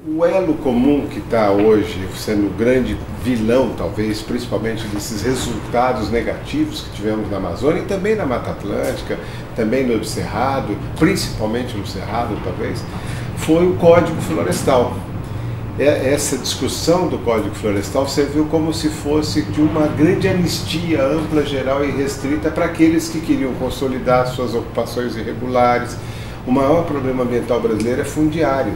O elo comum que está hoje sendo o grande vilão, talvez, principalmente desses resultados negativos que tivemos na Amazônia e também na Mata Atlântica, também no Cerrado, principalmente no Cerrado, talvez, foi o Código Florestal. Essa discussão do Código Florestal serviu como se fosse de uma grande anistia ampla, geral e restrita para aqueles que queriam consolidar suas ocupações irregulares. O maior problema ambiental brasileiro é fundiário.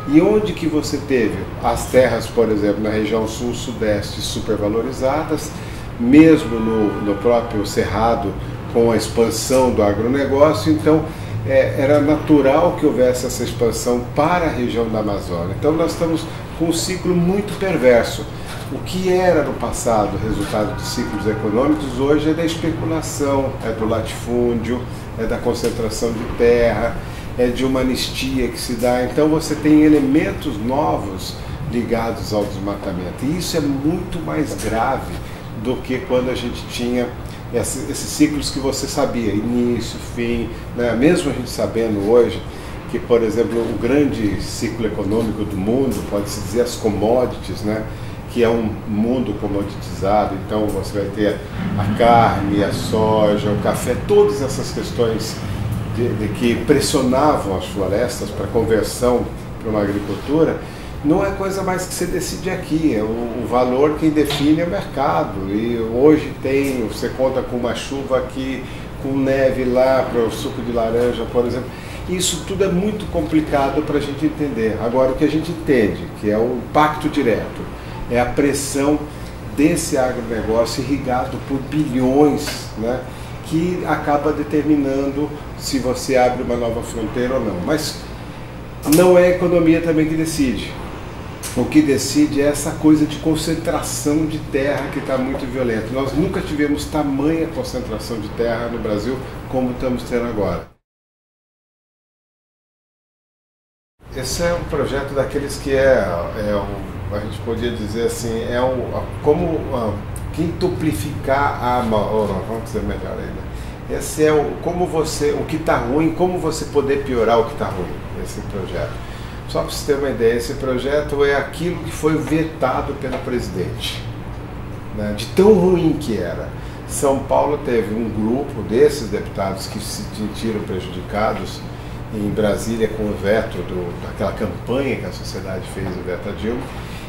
E onde que você teve as terras, por exemplo, na região sul-sudeste supervalorizadas, mesmo no próprio Cerrado, com a expansão do agronegócio, então era natural que houvesse essa expansão para a região da Amazônia. Então nós estamos com um ciclo muito perverso. O que era no passado resultado de ciclos econômicos, hoje é da especulação, é do latifúndio, é da concentração de terra, é de uma anistia que se dá. Então você tem elementos novos ligados ao desmatamento. E isso é muito mais grave do que quando a gente tinha esses ciclos que você sabia, início, fim, né? Mesmo a gente sabendo hoje que, por exemplo, o grande ciclo econômico do mundo, pode-se dizer as commodities, né? Que é um mundo comoditizado, então você vai ter a carne, a soja, o café, todas essas questões que pressionavam as florestas para conversão para uma agricultura. Não é coisa mais que você decide aqui, o valor quem define é o mercado. E hoje você conta com uma chuva aqui, com neve lá para o suco de laranja, por exemplo. Isso tudo é muito complicado para a gente entender. Agora, o que a gente entende, que é o impacto direto, é a pressão desse agronegócio irrigado por bilhões, né, que acaba determinando se você abre uma nova fronteira ou não. Mas não é a economia também que decide. O que decide é essa coisa de concentração de terra que está muito violenta. Nós nunca tivemos tamanha concentração de terra no Brasil como estamos tendo agora. Esse é um projeto daqueles que a gente podia dizer assim, como quintuplificar a Amazônia, vamos dizer melhor ainda. Esse é o que está ruim, como você poder piorar o que está ruim, esse projeto. Só para você ter uma ideia, esse projeto é aquilo que foi vetado pela presidente, né, de tão ruim que era. São Paulo teve um grupo desses deputados que se sentiram prejudicados em Brasília com o veto daquela campanha que a sociedade fez, o veto a Dilma,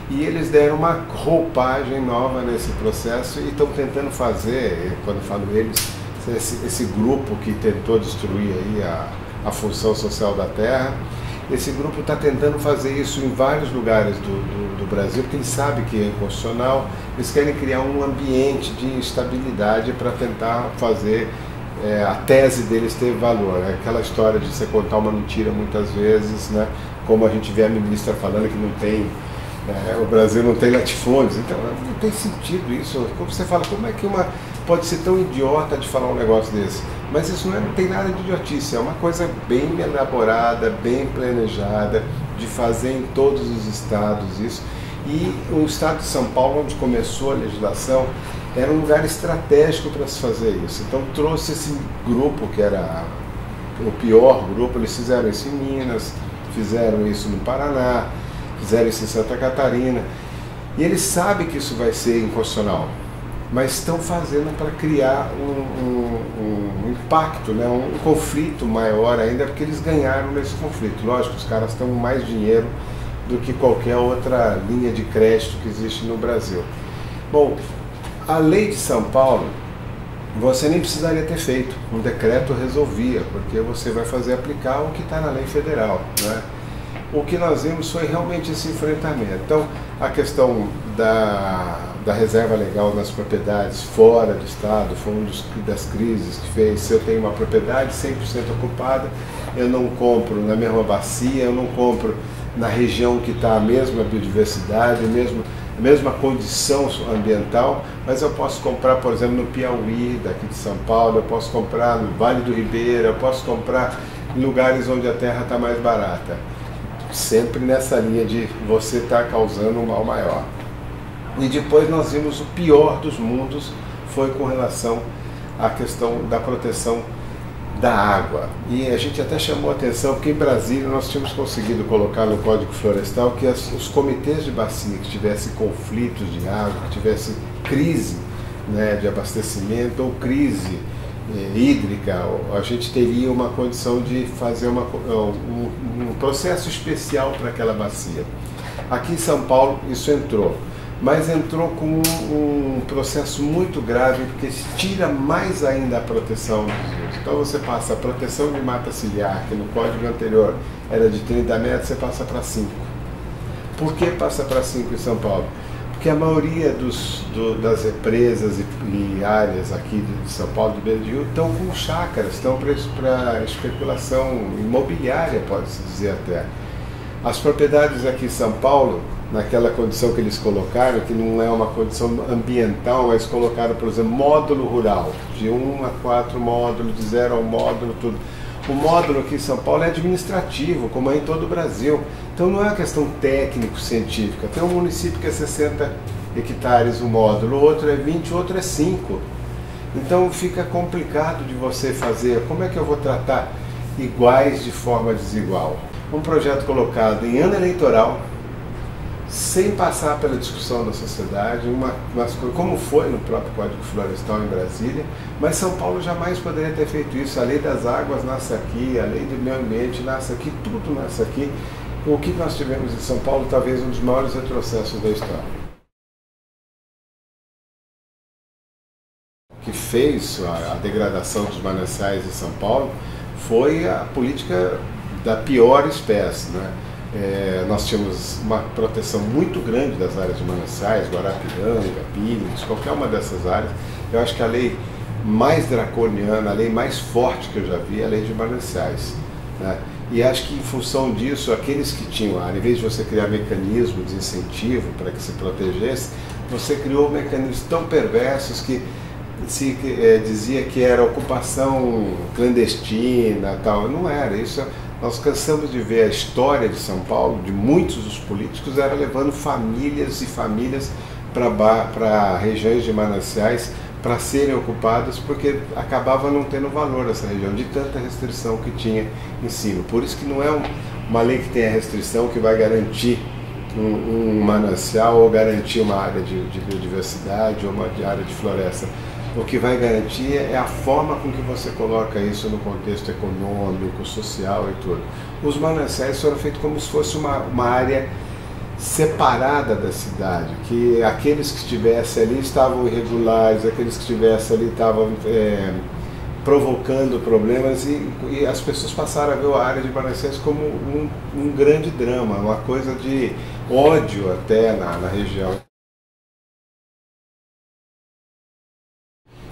e eles deram uma roupagem nova nesse processo e estão tentando fazer, quando falo eles, esse grupo que tentou destruir aí a função social da terra. Esse grupo está tentando fazer isso em vários lugares do Brasil, porque eles sabem que é inconstitucional, eles querem criar um ambiente de instabilidade para tentar fazer a tese deles ter valor. É aquela história de você contar uma mentira muitas vezes, né? Como a gente vê a ministra falando que não tem, o Brasil não tem latifúndios, então não tem sentido isso. Como você fala, como é que pode ser tão idiota de falar um negócio desse? Mas isso não tem nada de idiotice, é uma coisa bem elaborada, bem planejada, de fazer em todos os estados isso. E o estado de São Paulo, onde começou a legislação, era um lugar estratégico para se fazer isso. Então trouxe esse grupo, que era o pior grupo, eles fizeram isso em Minas, fizeram isso no Paraná, fizeram isso em Santa Catarina. E eles sabem que isso vai ser inconstitucional, mas estão fazendo para criar um impacto, né, um conflito maior ainda, porque eles ganharam nesse conflito. Lógico, os caras estão com mais dinheiro do que qualquer outra linha de crédito que existe no Brasil. Bom, a lei de São Paulo, você nem precisaria ter feito, um decreto resolvia, porque você vai fazer aplicar o que está na lei federal, né? O que nós vimos foi realmente esse enfrentamento. Então, a questão da reserva legal nas propriedades fora do estado foi uma das crises que fez. Se eu tenho uma propriedade 100% ocupada, eu não compro na mesma bacia, eu não compro na região que está a mesma biodiversidade, a mesma condição ambiental, mas eu posso comprar, por exemplo, no Piauí, daqui de São Paulo, eu posso comprar no Vale do Ribeira, eu posso comprar em lugares onde a terra está mais barata. Sempre nessa linha de você estar causando um mal maior. E depois nós vimos o pior dos mundos, foi com relação à questão da proteção da água. E a gente até chamou a atenção porque em Brasília nós tínhamos conseguido colocar no Código Florestal que os comitês de bacia que tivessem conflitos de água, que tivessem crise, né, de abastecimento ou crise hídrica, a gente teria uma condição de fazer um processo especial para aquela bacia. Aqui em São Paulo isso entrou, mas entrou com um processo muito grave, porque tira mais ainda a proteção dos rios. Então você passa a proteção de mata ciliar, que no código anterior era de 30 metros, você passa para 5. Por que passa para 5 em São Paulo? Porque a maioria das represas e áreas aqui de São Paulo, de Beira de Rio, estão com chácaras, estão para especulação imobiliária, pode-se dizer até. As propriedades aqui em São Paulo, naquela condição que eles colocaram, que não é uma condição ambiental, mas colocaram, por exemplo, módulo rural, de 1 a 4 módulos, de 0 a 1 módulo, tudo. O módulo aqui em São Paulo é administrativo, como é em todo o Brasil. Então não é uma questão técnico-científica. Tem um município que é 60 hectares o módulo, o outro é 20, o outro é 5. Então fica complicado de você fazer. Como é que eu vou tratar iguais de forma desigual? Um projeto colocado em ano eleitoral, sem passar pela discussão da sociedade, como foi no próprio Código Florestal em Brasília, mas São Paulo jamais poderia ter feito isso. A lei das águas nasce aqui, a lei do meio ambiente nasce aqui, tudo nasce aqui. O que nós tivemos em São Paulo, talvez um dos maiores retrocessos da história. O que fez a degradação dos mananciais em São Paulo foi a política da pior espécie, né? Nós tínhamos uma proteção muito grande das áreas de mananciais, Guarapiranga, Pires, qualquer uma dessas áreas. Eu acho que a lei mais draconiana, a lei mais forte que eu já vi é a lei de mananciais, né? E acho que em função disso, aqueles que tinham, ao invés de você criar mecanismos de incentivo para que se protegesse, você criou mecanismos tão perversos que se dizia que era ocupação clandestina, tal. Não era isso. Nós cansamos de ver a história de São Paulo, de muitos dos políticos, era levando famílias e famílias para regiões de mananciais para serem ocupadas, porque acabava não tendo valor essa região, de tanta restrição que tinha em cima. Por isso que não é uma lei que tenha restrição que vai garantir um manancial ou garantir uma área de biodiversidade ou uma área de floresta. O que vai garantir é a forma com que você coloca isso no contexto econômico, social e tudo. Os mananciais foram feitos como se fosse uma área separada da cidade, que aqueles que estivessem ali estavam irregulares, aqueles que estivessem ali estavam provocando problemas e as pessoas passaram a ver a área de mananciais como um grande drama, uma coisa de ódio até na região.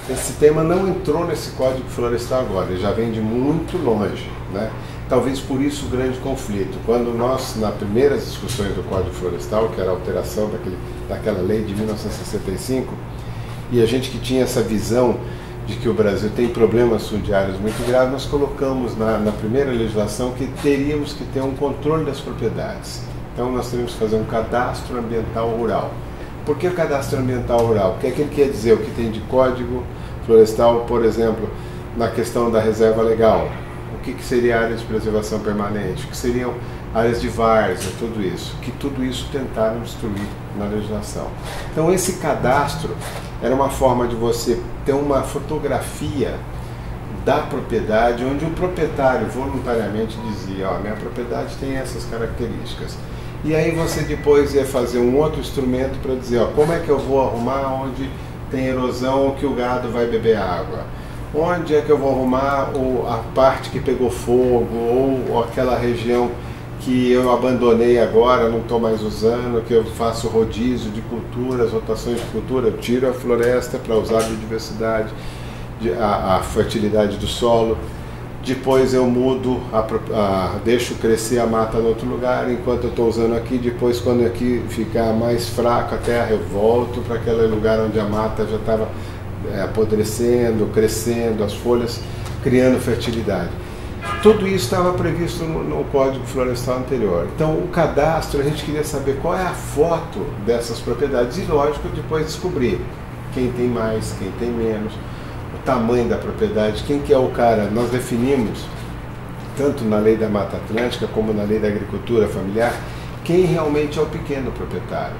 Esse tema não entrou nesse Código Florestal agora, ele já vem de muito longe, né? Talvez por isso o grande conflito. Quando nós, nas primeiras discussões do Código Florestal, que era a alteração daquela lei de 1965, e a gente que tinha essa visão de que o Brasil tem problemas fundiários muito graves, nós colocamos na primeira legislação que teríamos que ter um controle das propriedades. Então nós teríamos que fazer um cadastro ambiental rural. Por que o cadastro ambiental rural? Porque aquilo quer dizer o que tem de Código Florestal, por exemplo, na questão da reserva legal. O que seria área de preservação permanente? O que seriam áreas de várzea, tudo isso. Que tudo isso tentaram destruir na legislação. Então esse cadastro era uma forma de você ter uma fotografia da propriedade, onde o proprietário voluntariamente dizia, ó, minha propriedade tem essas características. E aí você depois ia fazer um outro instrumento para dizer, ó, como é que eu vou arrumar onde tem erosão ou que o gado vai beber água? Onde é que eu vou arrumar a parte que pegou fogo ou aquela região que eu abandonei agora, não estou mais usando, que eu faço rodízio de culturas, rotações de cultura, eu tiro a floresta para usar a biodiversidade, a fertilidade do solo. Depois eu mudo, deixo crescer a mata em outro lugar, enquanto eu estou usando aqui. Depois, quando aqui ficar mais fraco a terra, eu volto para aquele lugar onde a mata já estava apodrecendo, crescendo, as folhas criando fertilidade. Tudo isso estava previsto no Código Florestal anterior. Então, o cadastro, a gente queria saber qual é a foto dessas propriedades e, lógico, depois descobrir quem tem mais, quem tem menos. tamanho da propriedade, quem que é o cara. Nós definimos, tanto na lei da Mata Atlântica como na lei da agricultura familiar, quem realmente é o pequeno proprietário.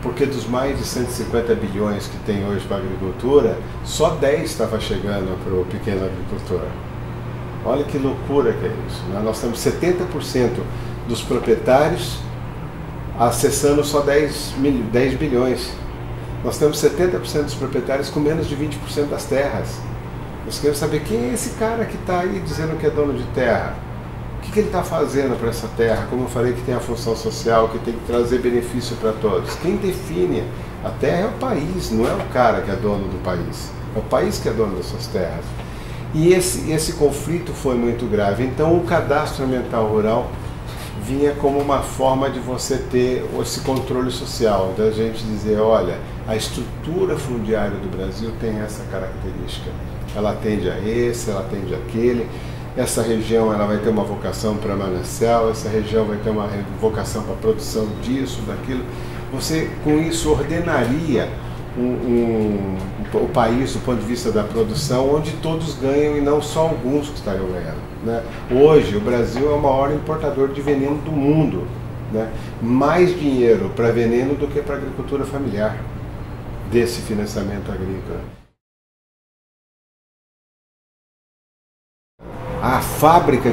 Porque dos mais de 150 bilhões que tem hoje para a agricultura, só 10 estava chegando para o pequeno agricultor. Olha que loucura que é isso, né? Nós temos 70% dos proprietários acessando só 10 bilhões. Nós temos 70% dos proprietários com menos de 20% das terras. Nós queremos saber quem é esse cara que está aí dizendo que é dono de terra. O que ele está fazendo para essa terra? Como eu falei, que tem a função social, que tem que trazer benefício para todos. Quem define a terra é o país, não é o cara que é dono do país. É o país que é dono das suas terras. E esse conflito foi muito grave. Então o cadastro ambiental rural vinha como uma forma de você ter esse controle social, da gente dizer, olha, a estrutura fundiária do Brasil tem essa característica. Ela atende a esse, ela atende aquele. Essa região ela vai ter uma vocação para manancial, essa região vai ter uma vocação para produção disso, daquilo. Você, com isso, ordenaria o país do ponto de vista da produção, onde todos ganham e não só alguns que estariam ganhando, né? Hoje, o Brasil é o maior importador de veneno do mundo, né? Mais dinheiro para veneno do que para a agricultura familiar, desse financiamento agrícola. A fábrica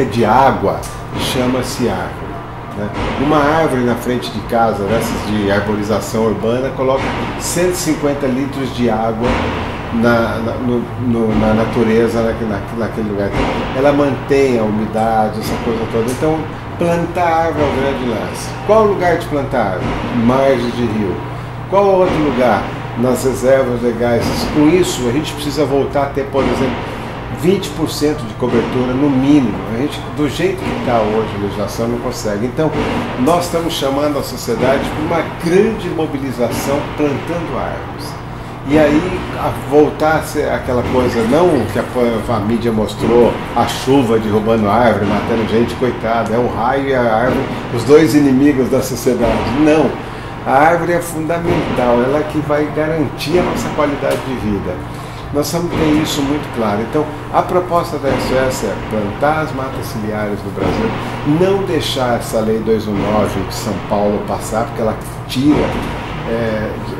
de água chama-se árvore, né? Uma árvore na frente de casa, dessas de arborização urbana, coloca 150 litros de água na natureza, naquele lugar. Ela mantém a umidade, essa coisa toda. Então, plantar árvore é o grande lance. Qual o lugar de plantar árvore? Margens de rio. Qual outro lugar? Nas reservas legais. Com isso, a gente precisa voltar a ter, por exemplo, 20% de cobertura no mínimo. A gente, do jeito que está hoje a legislação, não consegue. Então, nós estamos chamando a sociedade para uma grande mobilização plantando árvores. E aí, voltar a ser aquela coisa, não que a mídia mostrou, a chuva derrubando árvore, matando gente, coitada, é o raio e a árvore, os dois inimigos da sociedade. Não. A árvore é fundamental, ela é que vai garantir a nossa qualidade de vida. Nós vamos ter isso muito claro. Então, a proposta da SOS é plantar as matas ciliares no Brasil, não deixar essa lei 219 de São Paulo passar, porque ela tira,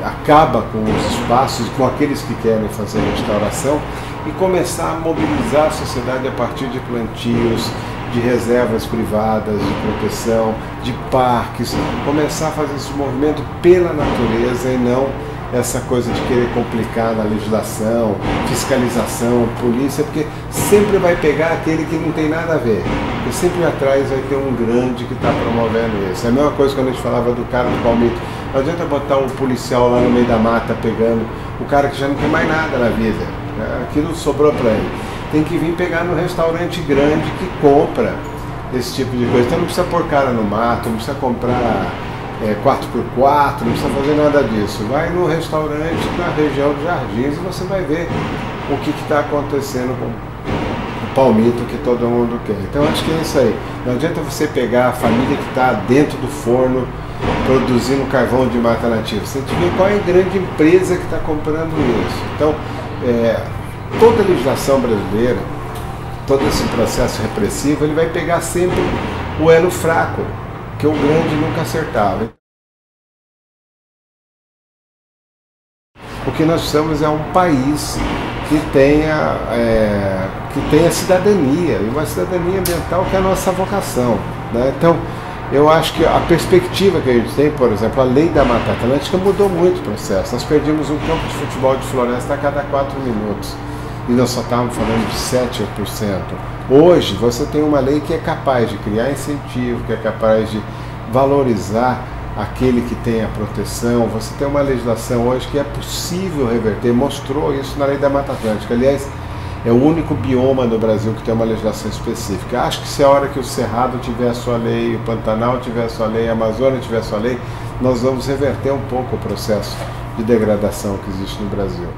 acaba com os espaços, com aqueles que querem fazer restauração, e começar a mobilizar a sociedade a partir de plantios, de reservas privadas, de proteção, de parques, começar a fazer esse movimento pela natureza e não essa coisa de querer complicar na legislação, fiscalização, polícia, porque sempre vai pegar aquele que não tem nada a ver. Porque sempre atrás vai ter um grande que está promovendo isso. É a mesma coisa quando a gente falava do cara do palmito. Não adianta botar um policial lá no meio da mata pegando o cara que já não tem mais nada na vida. Aquilo sobrou para ele. Tem que vir pegar no restaurante grande que compra esse tipo de coisa. Então não precisa pôr cara no mato, não precisa comprar 4x4, não precisa fazer nada disso. Vai no restaurante na região dos Jardins e você vai ver o que está acontecendo com o palmito que todo mundo quer. Então acho que é isso aí. Não adianta você pegar a família que está dentro do forno produzindo carvão de mata nativa. Você tem que ver qual é a grande empresa que está comprando isso. Então, toda a legislação brasileira, todo esse processo repressivo, ele vai pegar sempre o elo fraco, que o grande nunca acertava. O que nós precisamos é um país que tenha cidadania, e uma cidadania ambiental que é a nossa vocação, né? Então, eu acho que a perspectiva que a gente tem, por exemplo, a lei da Mata Atlântica mudou muito o processo. Nós perdimos um campo de futebol de floresta a cada 4 minutos. E nós só estávamos falando de 7%. Hoje, você tem uma lei que é capaz de criar incentivo, que é capaz de valorizar aquele que tem a proteção. Você tem uma legislação hoje que é possível reverter, mostrou isso na lei da Mata Atlântica. Aliás, é o único bioma no Brasil que tem uma legislação específica. Acho que se a hora que o Cerrado tiver a sua lei, o Pantanal tiver a sua lei, a Amazônia tiver a sua lei, nós vamos reverter um pouco o processo de degradação que existe no Brasil.